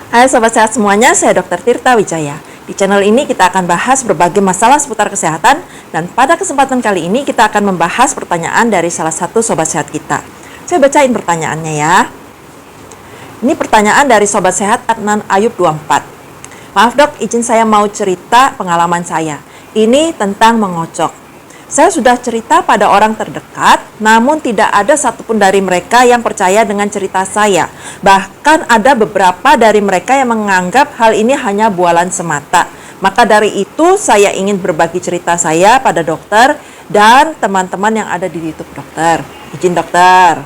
Hai Sobat Sehat semuanya, saya Dr. Tirta Wijaya. Di channel ini kita akan bahas berbagai masalah seputar kesehatan, dan pada kesempatan kali ini kita akan membahas pertanyaan dari salah satu Sobat Sehat kita. Saya bacain pertanyaannya ya. Ini pertanyaan dari Sobat Sehat Adnan Ayub 24. Maaf dok, izin saya mau cerita pengalaman saya. Ini tentang mengocok. Saya sudah cerita pada orang terdekat, namun tidak ada satupun dari mereka yang percaya dengan cerita saya. Bahkan ada beberapa dari mereka yang menganggap hal ini hanya bualan semata. Maka dari itu saya ingin berbagi cerita saya pada dokter dan teman-teman yang ada di YouTube dokter. Izin dokter.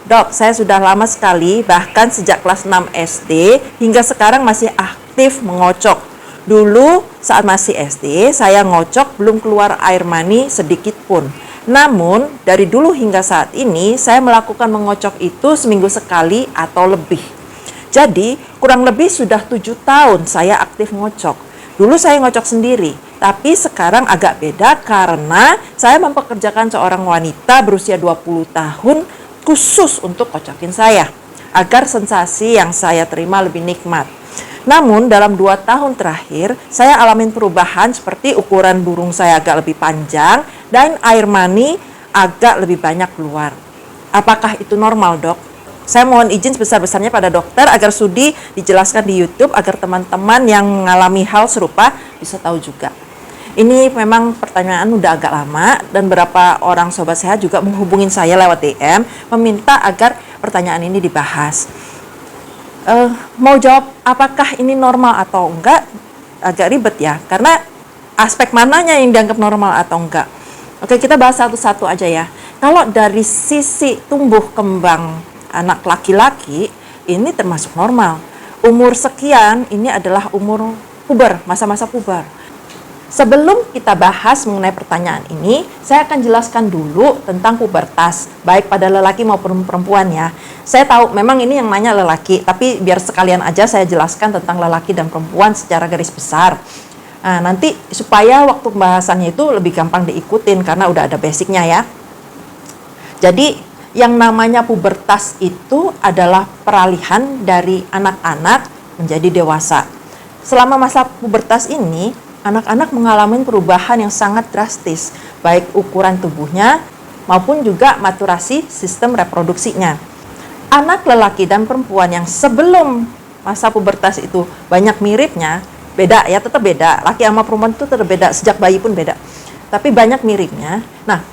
Dok, saya sudah lama sekali, bahkan sejak kelas 6 SD hingga sekarang masih aktif mengocok. Dulu saat masih SD, saya ngocok belum keluar air mani sedikit pun. Namun, dari dulu hingga saat ini, saya melakukan mengocok itu seminggu sekali atau lebih. Jadi, kurang lebih sudah 7 tahun saya aktif ngocok. Dulu saya ngocok sendiri, tapi sekarang agak beda karena saya mempekerjakan seorang wanita berusia 20 tahun khusus untuk kocokin saya, agar sensasi yang saya terima lebih nikmat. Namun dalam 2 tahun terakhir, saya alamin perubahan seperti ukuran burung saya agak lebih panjang dan air mani agak lebih banyak keluar. Apakah itu normal, dok? Saya mohon izin sebesar-besarnya pada dokter agar sudi dijelaskan di YouTube agar teman-teman yang mengalami hal serupa bisa tahu juga. Ini memang pertanyaan udah agak lama dan beberapa orang sobat sehat juga menghubungin saya lewat DM meminta agar pertanyaan ini dibahas. Mau jawab apakah ini normal atau enggak agak ribet ya, karena aspek mananya yang dianggap normal atau enggak. Oke, kita bahas satu-satu aja ya. Kalau dari sisi tumbuh kembang anak laki-laki, ini termasuk normal. Umur sekian ini adalah umur puber, masa-masa puber. Sebelum kita bahas mengenai pertanyaan ini, saya akan jelaskan dulu tentang pubertas, baik pada lelaki maupun perempuan ya. Saya tahu memang ini yang nanya lelaki, tapi biar sekalian aja saya jelaskan tentang lelaki dan perempuan secara garis besar. Nah, nanti supaya waktu pembahasannya itu lebih gampang diikutin karena udah ada basicnya ya. Jadi yang namanya pubertas itu adalah peralihan dari anak-anak menjadi dewasa. Selama masa pubertas ini, anak-anak mengalami perubahan yang sangat drastis, baik ukuran tubuhnya maupun juga maturasi sistem reproduksinya. Anak lelaki dan perempuan yang sebelum masa pubertas itu banyak miripnya, beda ya, tetap beda. Laki sama perempuan itu tetap beda, sejak bayi pun beda. Tapi banyak miripnya. Nah,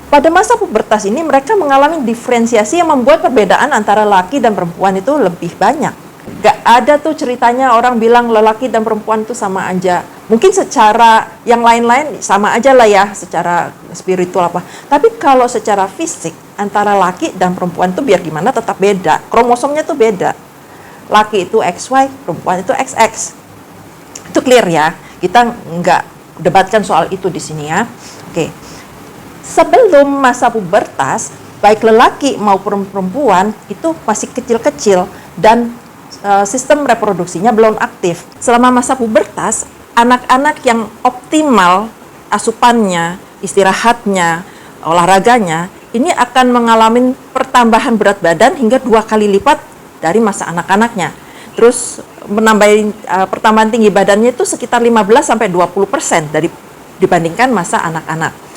pada masa pubertas ini mereka mengalami diferensiasi yang membuat perbedaan antara laki dan perempuan itu lebih banyak. Gak ada tuh ceritanya orang bilang lelaki dan perempuan itu sama aja. Mungkin secara yang lain-lain sama aja lah ya, secara spiritual apa. Tapi kalau secara fisik antara laki dan perempuan itu biar gimana tetap beda. Kromosomnya tuh beda. Laki itu XY, perempuan itu XX. Itu clear ya. Kita nggak debatkan soal itu di sini ya. Oke. Sebelum masa pubertas, baik lelaki maupun perempuan itu masih kecil-kecil dan sistem reproduksinya belum aktif. Selama masa pubertas, anak-anak yang optimal asupannya, istirahatnya, olahraganya, ini akan mengalami pertambahan berat badan hingga 2 kali lipat dari masa anak-anaknya. Terus menambah pertambahan tinggi badannya itu sekitar 15-20% dibandingkan masa anak-anak.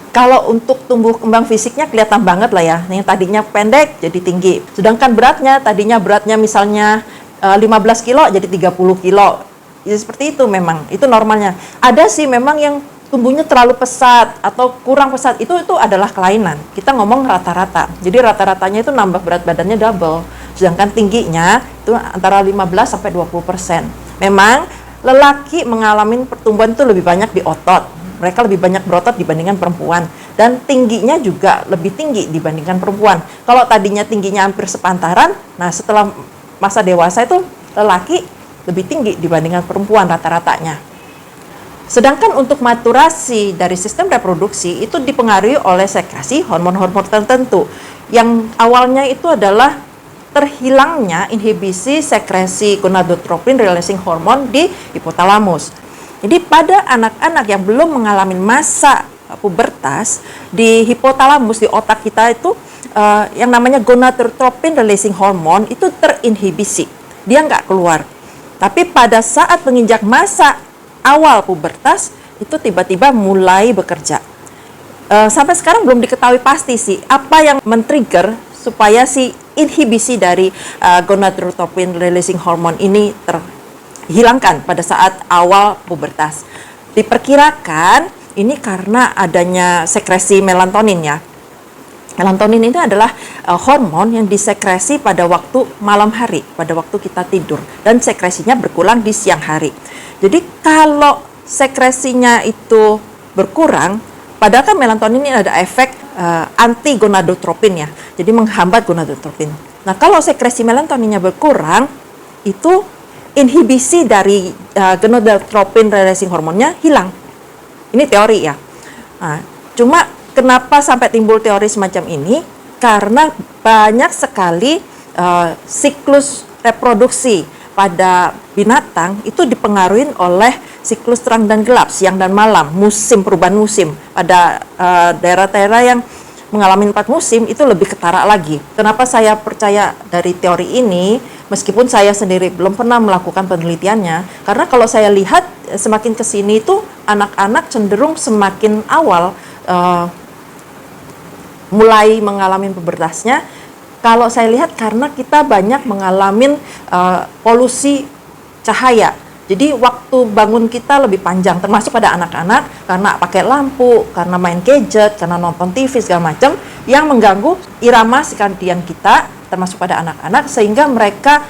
Kalau untuk tumbuh kembang fisiknya kelihatan banget lah ya, yang tadinya pendek jadi tinggi. Sedangkan tadinya beratnya misalnya 15 kilo jadi 30 kilo. Ya, seperti itu memang, itu normalnya. Ada sih memang yang tumbuhnya terlalu pesat atau kurang pesat, itu adalah kelainan. Kita ngomong rata-rata. Jadi rata-ratanya itu nambah berat badannya double. Sedangkan tingginya itu antara 15-20%. Memang lelaki mengalami pertumbuhan itu lebih banyak di otot. Mereka lebih banyak berotot dibandingkan perempuan. Dan tingginya juga lebih tinggi dibandingkan perempuan. Kalau tadinya tingginya hampir sepantaran, nah setelah masa dewasa itu lelaki lebih tinggi dibandingkan perempuan rata-ratanya. Sedangkan untuk maturasi dari sistem reproduksi itu dipengaruhi oleh sekresi hormon-hormon tertentu. Yang awalnya itu adalah terhilangnya inhibisi sekresi gonadotropin releasing hormone di hipotalamus. Jadi pada anak-anak yang belum mengalami masa pubertas, di hipotalamus, di otak kita itu yang namanya gonadotropin releasing hormone itu terinhibisi. dia nggak keluar. Tapi pada saat menginjak masa awal pubertas, itu tiba-tiba mulai bekerja. Sampai sekarang belum diketahui pasti sih, apa yang men-trigger supaya si inhibisi dari gonadotropin releasing hormone ini terhilangkan pada saat awal pubertas. Diperkirakan ini karena adanya sekresi melatonin ya. Melatonin ini adalah hormon yang disekresi pada waktu malam hari, pada waktu kita tidur, dan sekresinya berkurang di siang hari. Jadi kalau sekresinya itu berkurang, padahal kan melatonin ini ada efek anti gonadotropin ya, jadi menghambat gonadotropin. Nah kalau sekresi melatoninnya berkurang, itu inhibisi dari gonadotropin releasing hormonnya hilang. Ini teori ya. Nah, cuma kenapa sampai timbul teori semacam ini? Karena banyak sekali siklus reproduksi pada binatang itu dipengaruhi oleh siklus terang dan gelap, siang dan malam, perubahan musim. Pada daerah-daerah yang mengalami 4 musim itu lebih ketara lagi. Kenapa saya percaya dari teori ini, meskipun saya sendiri belum pernah melakukan penelitiannya, karena kalau saya lihat semakin ke sini itu anak-anak cenderung semakin awal mulai mengalami pubertasnya. Kalau saya lihat karena kita banyak mengalami polusi cahaya. Jadi waktu bangun kita lebih panjang, termasuk pada anak-anak karena pakai lampu, karena main gadget, karena nonton TV segala macam yang mengganggu irama sirkadian kita, termasuk pada anak-anak, sehingga mereka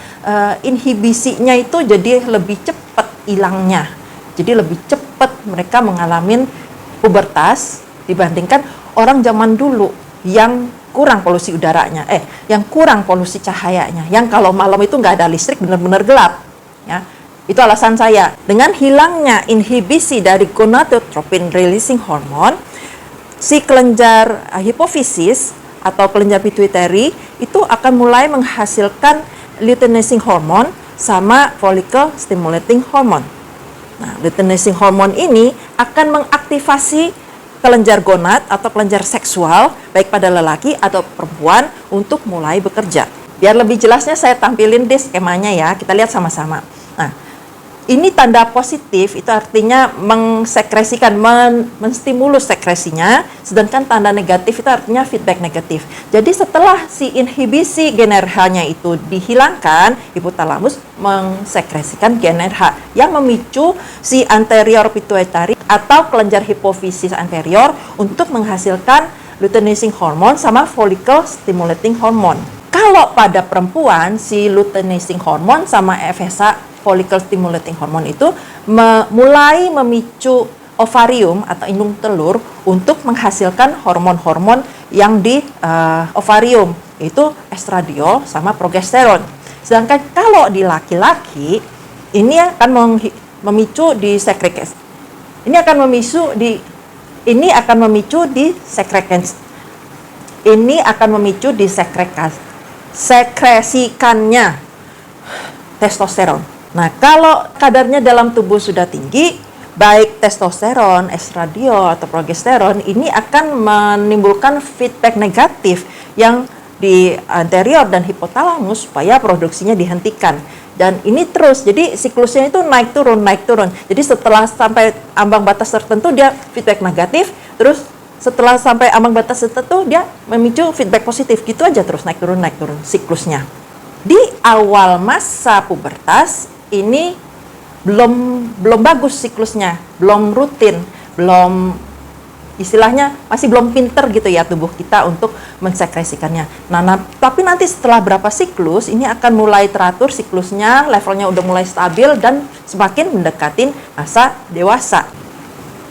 inhibisinya itu jadi lebih cepat hilangnya. Jadi lebih cepat mereka mengalami pubertas dibandingkan orang zaman dulu yang kurang polusi udaranya, yang kurang polusi cahayanya, yang kalau malam itu nggak ada listrik, benar-benar gelap. Ya, itu alasan saya. Dengan hilangnya inhibisi dari gonadotropin releasing hormone, si kelenjar hipofisis atau kelenjar pituitary itu akan mulai menghasilkan luteinizing hormone sama follicle stimulating hormone. Nah, luteinizing hormone ini akan mengaktifasi kelenjar gonad atau kelenjar seksual baik pada lelaki atau perempuan untuk mulai bekerja. Biar lebih jelasnya saya tampilin di skemanya ya, kita lihat sama-sama. Nah, ini tanda positif itu artinya mengsekresikan, menstimulus sekresinya, sedangkan tanda negatif itu artinya feedback negatif. Jadi setelah si inhibisi GnRH-nya itu dihilangkan, hipotalamus mengsekresikan GnRH yang memicu si anterior pituitary atau kelenjar hipofisis anterior untuk menghasilkan luteinizing hormone sama follicle stimulating hormone. Kalau pada perempuan si luteinizing hormone sama FSH follicle stimulating hormone itu mulai memicu ovarium atau indung telur untuk menghasilkan hormon-hormon yang di ovarium, yaitu estradiol sama progesteron. Sedangkan kalau di laki-laki ini akan memicu di sekrekasi. Ini akan memicu di sekresikannya testosteron. Nah, kalau kadarnya dalam tubuh sudah tinggi, baik testosteron, estradiol, atau progesteron, ini akan menimbulkan feedback negatif yang di anterior dan hipotalamus supaya produksinya dihentikan. Dan ini terus, jadi siklusnya itu naik turun. Jadi setelah sampai ambang batas tertentu dia feedback negatif, terus setelah sampai ambang batas tertentu dia memicu feedback positif. Gitu aja terus naik turun siklusnya. Di awal masa pubertas ini belum bagus siklusnya, belum rutin, istilahnya masih belum pinter gitu ya tubuh kita untuk mensekresikannya. Nah, tapi nanti setelah berapa siklus ini akan mulai teratur siklusnya, levelnya udah mulai stabil dan semakin mendekatin masa dewasa.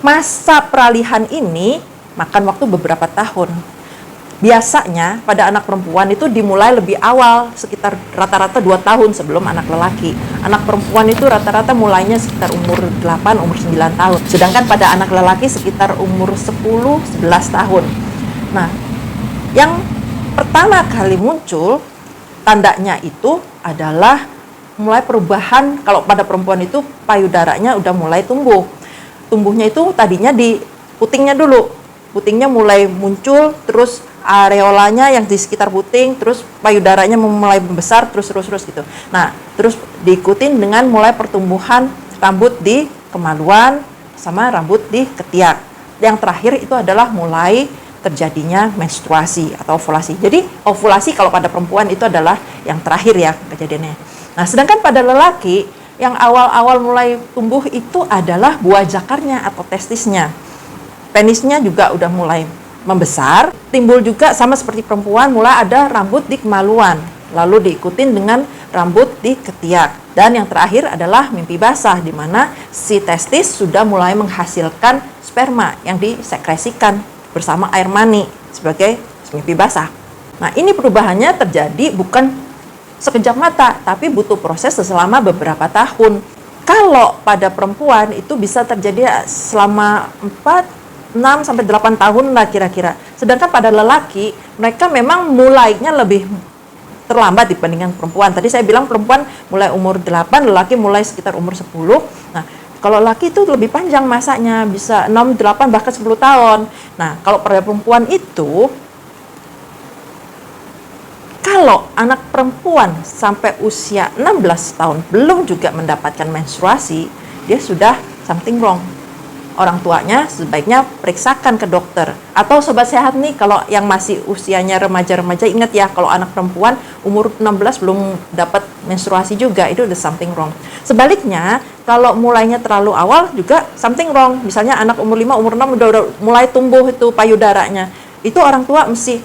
Masa peralihan ini makan waktu beberapa tahun. Biasanya pada anak perempuan itu dimulai lebih awal, sekitar rata-rata 2 tahun sebelum anak lelaki. Anak perempuan itu rata-rata mulainya sekitar umur 8, umur 9 tahun. Sedangkan pada anak lelaki sekitar umur 10, 11 tahun. Nah, yang pertama kali muncul tandanya itu adalah mulai perubahan. Kalau pada perempuan itu payudaranya udah mulai tumbuh. Tumbuhnya itu tadinya di putingnya dulu, putingnya mulai muncul, terus areolanya yang di sekitar puting, terus payudaranya mulai membesar, terus gitu. Nah, terus diikutin dengan mulai pertumbuhan rambut di kemaluan sama rambut di ketiak. Yang terakhir itu adalah mulai terjadinya menstruasi atau ovulasi. Jadi ovulasi kalau pada perempuan itu adalah yang terakhir ya kejadiannya. Nah, sedangkan pada lelaki yang awal-awal mulai tumbuh itu adalah buah jakarnya atau testisnya. Penisnya juga udah mulai membesar, timbul juga sama seperti perempuan, mulai ada rambut di kemaluan, lalu diikutin dengan rambut di ketiak. Dan yang terakhir adalah mimpi basah, di mana si testis sudah mulai menghasilkan sperma yang disekresikan bersama air mani sebagai mimpi basah. Nah, ini perubahannya terjadi bukan sekejap mata, tapi butuh proses selama beberapa tahun. Kalau pada perempuan itu bisa terjadi selama 6-8 tahun lah kira-kira. Sedangkan pada lelaki, mereka memang mulainya lebih terlambat dibandingkan perempuan. Tadi saya bilang perempuan mulai umur 8, lelaki mulai sekitar umur 10. Nah, kalau laki itu lebih panjang masanya, bisa 6, 8, bahkan 10 tahun. Nah, kalau pada perempuan itu, kalau anak perempuan sampai usia 16 tahun belum juga mendapatkan menstruasi, dia sudah something wrong. Orang tuanya sebaiknya periksakan ke dokter. Atau sobat sehat nih, kalau yang masih usianya remaja-remaja, ingat ya, kalau anak perempuan umur 16 belum dapat menstruasi juga, itu udah something wrong. Sebaliknya, kalau mulainya terlalu awal juga something wrong. Misalnya anak umur 5, umur 6 udah mulai tumbuh itu payudaranya. Itu orang tua mesti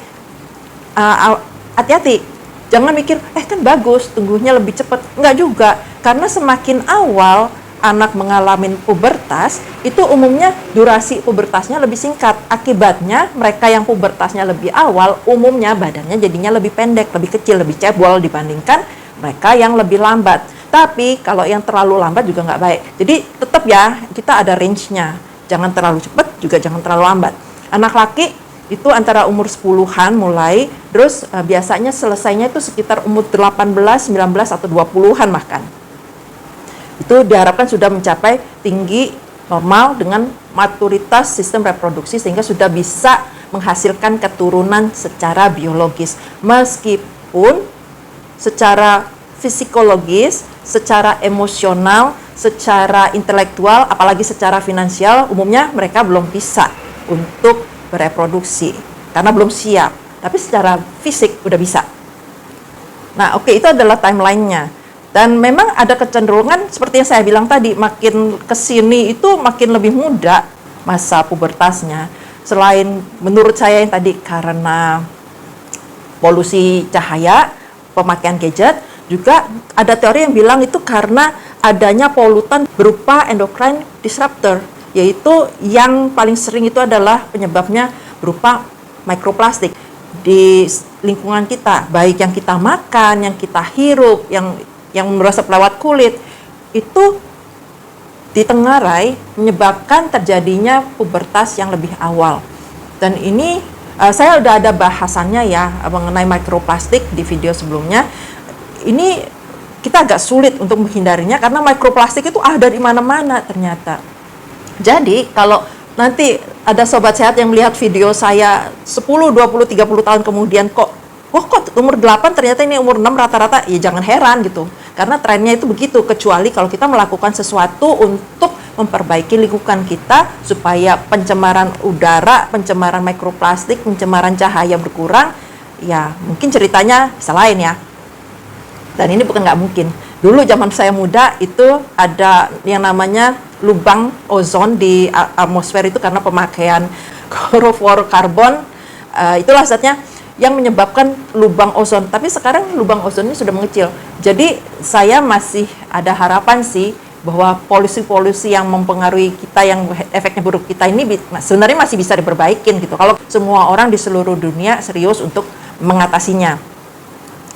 hati-hati. Jangan mikir, kan bagus, tumbuhnya lebih cepat. Enggak juga, karena semakin awal anak mengalami pubertas, itu umumnya durasi pubertasnya lebih singkat. Akibatnya, mereka yang pubertasnya lebih awal, umumnya badannya jadinya lebih pendek, lebih kecil, lebih cebol dibandingkan mereka yang lebih lambat. Tapi, kalau yang terlalu lambat juga nggak baik. Jadi, tetap ya, kita ada range-nya. Jangan terlalu cepat, juga jangan terlalu lambat. Anak laki, itu antara umur 10-an mulai, terus biasanya selesainya itu sekitar umur 18, 19, atau 20-an bahkan. Itu diharapkan sudah mencapai tinggi normal dengan maturitas sistem reproduksi sehingga sudah bisa menghasilkan keturunan secara biologis. Meskipun secara psikologis, secara emosional, secara intelektual, apalagi secara finansial, umumnya mereka belum bisa untuk bereproduksi karena belum siap. Tapi secara fisik udah bisa. Nah, oke, itu adalah timeline-nya. Dan memang ada kecenderungan seperti yang saya bilang tadi, makin kesini itu makin lebih muda masa pubertasnya. Selain menurut saya yang tadi karena polusi cahaya, pemakaian gadget, juga ada teori yang bilang itu karena adanya polutan berupa endocrine disruptor, yaitu yang paling sering itu adalah penyebabnya berupa mikroplastik di lingkungan kita, baik yang kita makan, yang kita hirup, yang meresap lewat kulit, itu ditengarai menyebabkan terjadinya pubertas yang lebih awal. Dan ini saya udah ada bahasannya ya mengenai mikroplastik di video sebelumnya. Ini kita agak sulit untuk menghindarinya karena mikroplastik itu ada di mana-mana ternyata. Jadi kalau nanti ada sobat sehat yang melihat video saya 10, 20, 30 tahun kemudian kok umur 8 ternyata ini umur 6 rata-rata, ya jangan heran gitu. Karena trennya itu begitu, kecuali kalau kita melakukan sesuatu untuk memperbaiki lingkungan kita supaya pencemaran udara, pencemaran mikroplastik, pencemaran cahaya berkurang, ya mungkin ceritanya bisa lain ya. Dan ini bukan nggak mungkin. Dulu zaman saya muda itu ada yang namanya lubang ozon di atmosfer itu karena pemakaian klorofluorokarbon, itulah zatnya yang menyebabkan lubang ozon. Tapi sekarang lubang ozon ini sudah mengecil. Jadi saya masih ada harapan sih bahwa polusi-polusi yang mempengaruhi kita, yang efeknya buruk kita ini sebenarnya masih bisa diperbaikin gitu. Kalau semua orang di seluruh dunia serius untuk mengatasinya.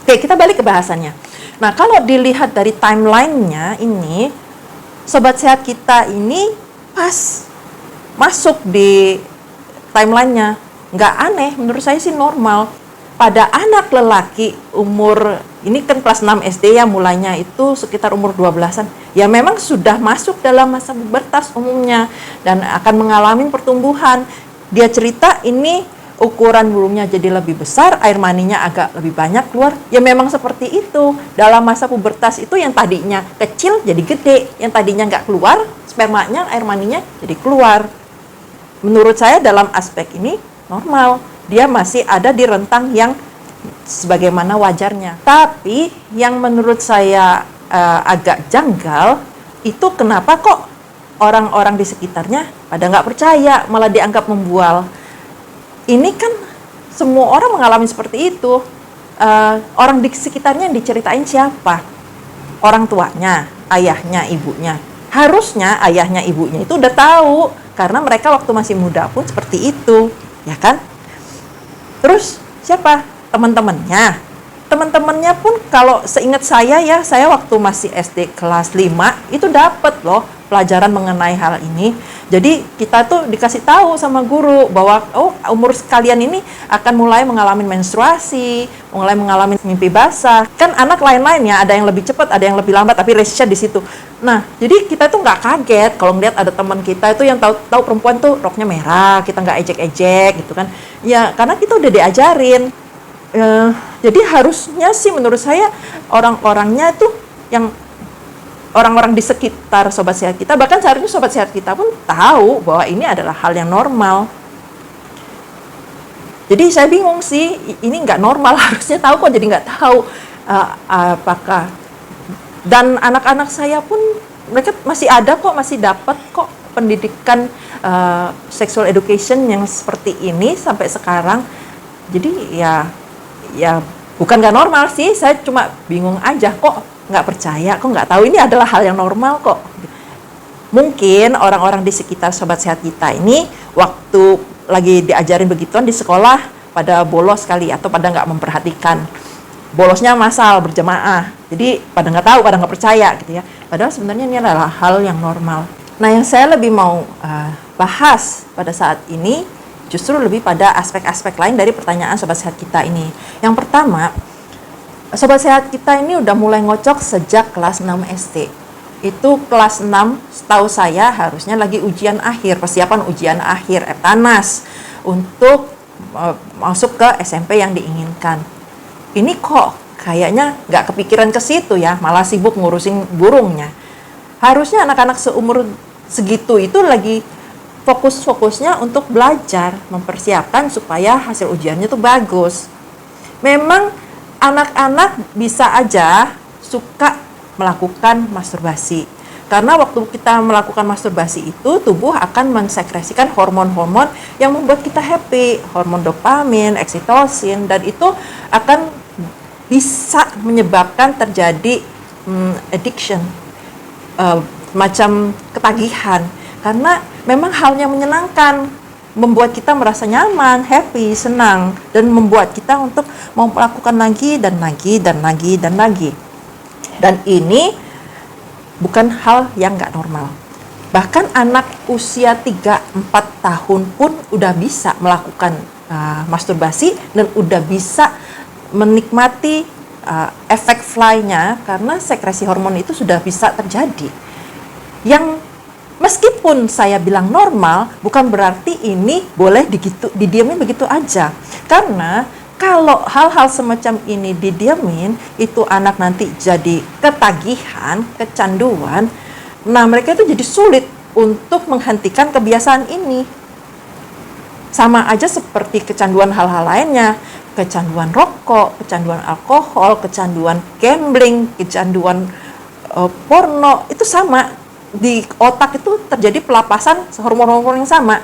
Oke, kita balik ke bahasannya. Nah, kalau dilihat dari timeline-nya ini, sobat sehat kita ini pas masuk di timeline-nya. Nggak aneh, menurut saya sih normal. Pada anak lelaki umur, ini kan kelas 6 SD ya mulainya, itu sekitar umur 12-an. Ya memang sudah masuk dalam masa pubertas umumnya dan akan mengalami pertumbuhan. dia cerita ini ukuran burungnya jadi lebih besar, air maninya agak lebih banyak keluar. Ya memang seperti itu. Dalam masa pubertas itu yang tadinya kecil jadi gede, yang tadinya nggak keluar, spermanya, air maninya jadi keluar. Menurut saya dalam aspek ini normal. Dia masih ada di rentang yang sebagaimana wajarnya. Tapi yang menurut saya agak janggal, itu kenapa kok orang-orang di sekitarnya pada nggak percaya, malah dianggap membual. Ini kan semua orang mengalami seperti itu. Orang di sekitarnya yang diceritain siapa? Orang tuanya, ayahnya, ibunya. Harusnya ayahnya, ibunya itu udah tahu, karena mereka waktu masih muda pun seperti itu, ya kan? Terus siapa? Teman-temannya. Teman-temannya pun kalau seingat saya ya, saya waktu masih SD kelas 5 itu dapat loh pelajaran mengenai hal ini. Jadi kita tuh dikasih tahu sama guru bahwa umur kalian ini akan mulai mengalami menstruasi, mulai mengalami mimpi basah. Kan anak lain-lain ya, ada yang lebih cepat, ada yang lebih lambat, tapi range-nya di situ. Nah, jadi kita tuh nggak kaget kalau ngeliat ada teman kita itu yang tahu perempuan tuh roknya merah, kita nggak ejek-ejek gitu kan. Ya, karena kita udah diajarin. Jadi harusnya sih menurut saya orang-orangnya tuh yang orang-orang di sekitar sobat sehat kita, bahkan seharusnya sobat sehat kita pun tahu bahwa ini adalah hal yang normal. Jadi saya bingung sih, ini nggak normal, harusnya tahu kok jadi nggak tahu. Apakah dan anak-anak saya pun mereka masih ada kok, masih dapat kok pendidikan sexual education yang seperti ini sampai sekarang. Jadi ya bukan nggak normal sih, saya cuma bingung aja kok nggak percaya, kok nggak tahu ini adalah hal yang normal kok. Mungkin orang-orang di sekitar sobat sehat kita ini waktu lagi diajarin begituan di sekolah pada bolos kali, atau pada nggak memperhatikan. Bolosnya massal berjamaah, jadi pada nggak tahu, pada nggak percaya gitu ya. Padahal sebenarnya ini adalah hal yang normal. Nah, yang saya lebih mau bahas pada saat ini justru lebih pada aspek-aspek lain dari pertanyaan sobat sehat kita ini. Yang pertama, sobat sehat kita ini udah mulai ngocok sejak kelas 6 SD. Itu kelas 6, setahu saya harusnya lagi ujian akhir, persiapan ujian akhir Eptanas untuk masuk ke SMP yang diinginkan. Ini kok kayaknya nggak kepikiran ke situ ya, malah sibuk ngurusin burungnya. Harusnya anak-anak seumur segitu itu lagi fokus-fokusnya untuk belajar, mempersiapkan supaya hasil ujiannya tuh bagus. Memang anak-anak bisa aja suka melakukan masturbasi. Karena waktu kita melakukan masturbasi itu, tubuh akan mensekresikan hormon-hormon yang membuat kita happy. Hormon dopamin, oksitosin, dan itu akan bisa menyebabkan terjadi addiction, macam ketagihan. Karena memang hal yang menyenangkan, membuat kita merasa nyaman, happy, senang, dan membuat kita untuk mau melakukan lagi dan lagi dan lagi dan lagi. Dan ini bukan hal yang nggak normal. Bahkan anak usia 3-4 tahun pun udah bisa melakukan masturbasi dan udah bisa menikmati efek fly-nya, karena sekresi hormon itu sudah bisa terjadi. Yang meskipun saya bilang normal, bukan berarti ini boleh didiamin begitu aja. Karena kalau hal-hal semacam ini didiamin, itu anak nanti jadi ketagihan, kecanduan. Nah, mereka itu jadi sulit untuk menghentikan kebiasaan ini. Sama aja seperti kecanduan hal-hal lainnya. Kecanduan rokok, kecanduan alkohol, kecanduan gambling, kecanduan porno, itu sama. Di otak itu terjadi pelapasan hormon-hormon yang sama.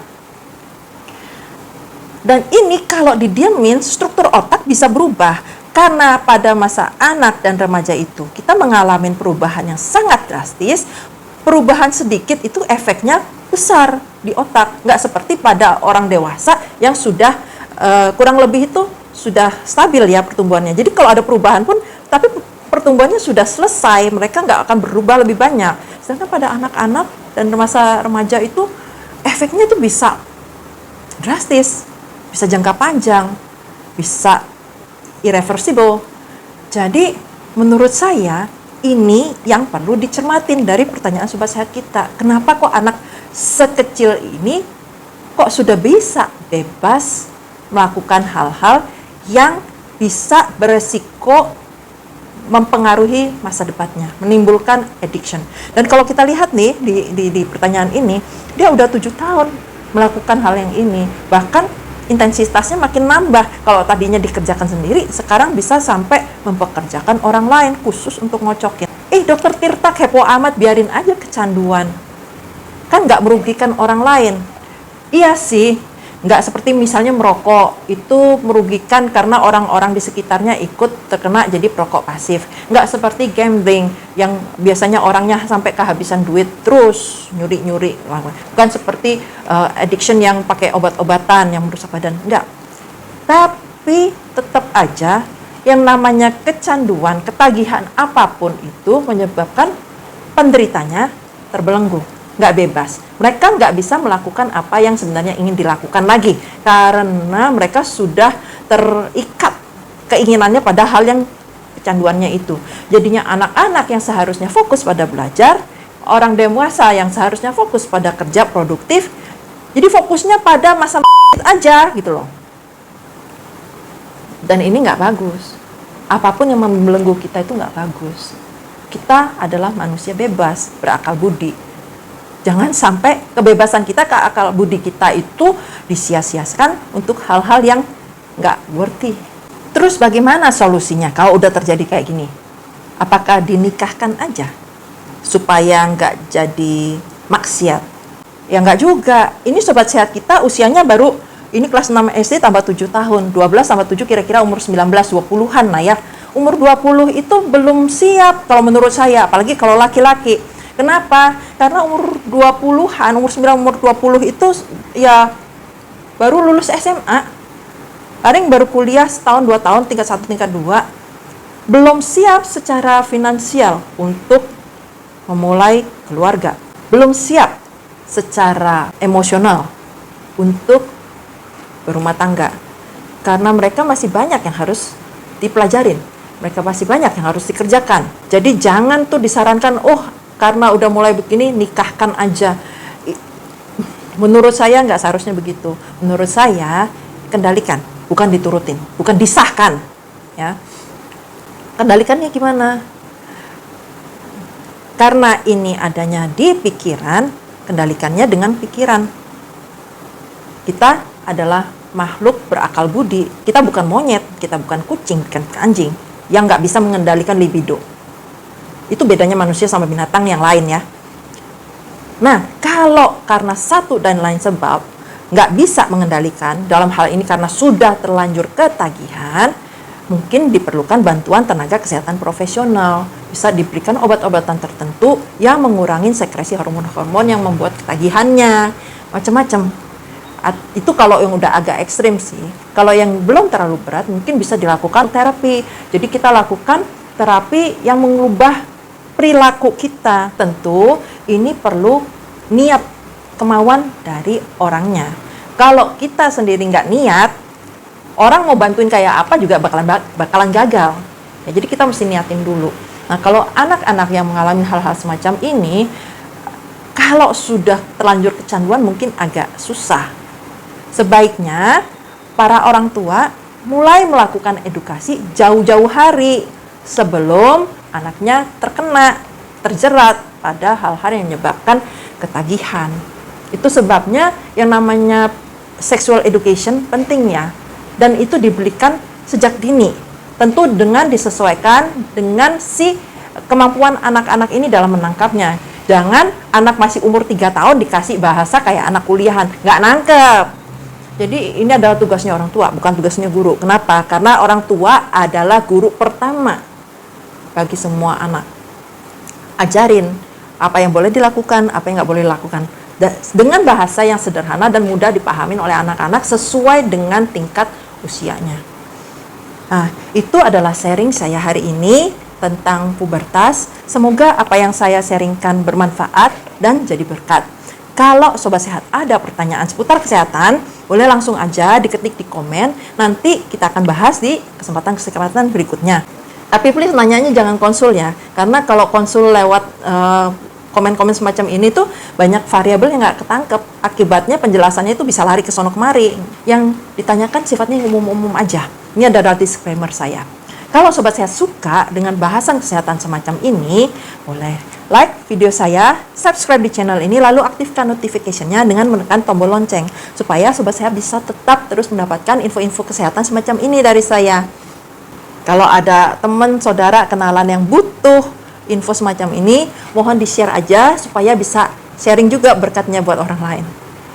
Dan ini kalau didiamin, struktur otak bisa berubah. Karena pada masa anak dan remaja itu kita mengalami perubahan yang sangat drastis. Perubahan sedikit itu efeknya besar di otak. Nggak seperti pada orang dewasa yang sudah kurang lebih itu sudah stabil ya pertumbuhannya. Jadi kalau ada perubahan pun, tapi pertumbuhannya sudah selesai, mereka nggak akan berubah lebih banyak. Sedangkan pada anak-anak dan masa remaja itu efeknya itu bisa drastis, bisa jangka panjang, bisa irreversible. Jadi menurut saya ini yang perlu dicermatin dari pertanyaan sobat sehat kita. Kenapa kok anak sekecil ini kok sudah bisa bebas melakukan hal-hal yang bisa beresiko mempengaruhi masa depannya, menimbulkan addiction. Dan kalau kita lihat nih di pertanyaan ini, dia udah 7 tahun melakukan hal yang ini. Bahkan intensitasnya makin nambah. Kalau tadinya dikerjakan sendiri, sekarang bisa sampai mempekerjakan orang lain khusus untuk ngocokin. Dokter Tirta kepo amat, biarin aja kecanduan. Kan nggak merugikan orang lain. Iya sih, nggak seperti misalnya merokok, itu merugikan karena orang-orang di sekitarnya ikut terkena jadi perokok pasif. Nggak seperti gambling yang biasanya orangnya sampai kehabisan duit terus nyuri-nyuri. Bukan seperti addiction yang pakai obat-obatan yang merusak badan. Nggak. Tapi tetap aja yang namanya kecanduan, ketagihan apapun itu menyebabkan penderitanya terbelenggu, nggak bebas. Mereka nggak bisa melakukan apa yang sebenarnya ingin dilakukan lagi karena mereka sudah terikat keinginannya pada hal yang kecanduannya itu. Jadinya anak-anak yang seharusnya fokus pada belajar, orang dewasa yang seharusnya fokus pada kerja produktif, jadi fokusnya pada masa aja gitu loh. Dan ini nggak bagus. Apapun yang membelenggu kita itu nggak bagus. Kita adalah manusia bebas, berakal budi. Jangan sampai kebebasan kita, akal budi kita itu disia-siakan untuk hal-hal yang nggak worthy. Terus bagaimana solusinya kalau udah terjadi kayak gini? Apakah dinikahkan aja supaya nggak jadi maksiat? Ya nggak juga. Ini sobat sehat kita usianya baru, ini kelas 6 SD tambah 7 tahun. 12 tambah 7 kira-kira umur 19, 20-an lah ya. Umur 20 itu belum siap kalau menurut saya, apalagi kalau laki-laki. Kenapa? Karena umur 20-an, umur 9, umur 20 itu ya baru lulus SMA. Paling baru kuliah setahun, 2 tahun, tingkat 1, tingkat 2. Belum siap secara finansial untuk memulai keluarga. Belum siap secara emosional untuk berumah tangga. Karena mereka masih banyak yang harus dipelajarin. Mereka masih banyak yang harus dikerjakan. Jadi jangan tuh disarankan, karena udah mulai begini, nikahkan aja. Menurut saya nggak seharusnya begitu. Menurut saya, kendalikan, bukan diturutin, bukan disahkan. Ya. Kendalikannya gimana? Karena ini adanya di pikiran, kendalikannya dengan pikiran. Kita adalah makhluk berakal budi. Kita bukan monyet, kita bukan kucing, bukan anjing yang nggak bisa mengendalikan libido. Itu bedanya manusia sama binatang yang lain ya. Nah, kalau karena satu dan lain sebab nggak bisa mengendalikan, dalam hal ini karena sudah terlanjur ketagihan, mungkin diperlukan bantuan tenaga kesehatan profesional. Bisa diberikan obat-obatan tertentu yang mengurangi sekresi hormon-hormon yang membuat ketagihannya. Macam-macam. Itu kalau yang udah agak ekstrim sih. Kalau yang belum terlalu berat, mungkin bisa dilakukan terapi. Jadi kita lakukan terapi yang mengubah perilaku kita. Tentu ini perlu niat, kemauan dari orangnya. Kalau kita sendiri nggak niat, orang mau bantuin kayak apa juga bakalan gagal. Ya, jadi kita mesti niatin dulu. Nah, kalau anak-anak yang mengalami hal-hal semacam ini, kalau sudah terlanjur kecanduan mungkin agak susah. Sebaiknya para orang tua mulai melakukan edukasi jauh-jauh hari sebelum anaknya terjerat pada hal-hal yang menyebabkan ketagihan. Itu sebabnya yang namanya sexual education penting ya. Dan itu diberikan sejak dini. Tentu dengan disesuaikan dengan si kemampuan anak-anak ini dalam menangkapnya. Jangan anak masih umur 3 tahun dikasih bahasa kayak anak kuliahan. Nggak nangkep. Jadi ini adalah tugasnya orang tua, bukan tugasnya guru. Kenapa? Karena orang tua adalah guru pertama bagi semua anak. Ajarin apa yang boleh dilakukan, apa yang nggak boleh dilakukan. Dengan bahasa yang sederhana dan mudah dipahami oleh anak-anak sesuai dengan tingkat usianya. Nah, itu adalah sharing saya hari ini tentang pubertas. Semoga apa yang saya sharingkan bermanfaat dan jadi berkat. Kalau Sobat Sehat ada pertanyaan seputar kesehatan, boleh langsung aja diketik di komen. Nanti kita akan bahas di kesempatan-kesempatan berikutnya. Tapi please nanyanya jangan konsul ya. Karena kalau konsul lewat komen-komen semacam ini tuh banyak variabel yang nggak ketangkep. Akibatnya penjelasannya itu bisa lari ke sono kemari. Yang ditanyakan sifatnya umum-umum aja. Ini adalah disclaimer saya. Kalau Sobat Sehat suka dengan bahasan kesehatan semacam ini, boleh like video saya, subscribe di channel ini, lalu aktifkan notification-nya dengan menekan tombol lonceng, supaya Sobat Sehat bisa tetap terus mendapatkan info-info kesehatan semacam ini dari saya. Kalau ada teman, saudara, kenalan yang butuh info semacam ini, mohon di-share aja supaya bisa sharing juga berkatnya buat orang lain.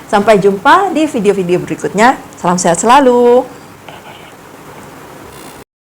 Sampai jumpa di video-video berikutnya. Salam sehat selalu.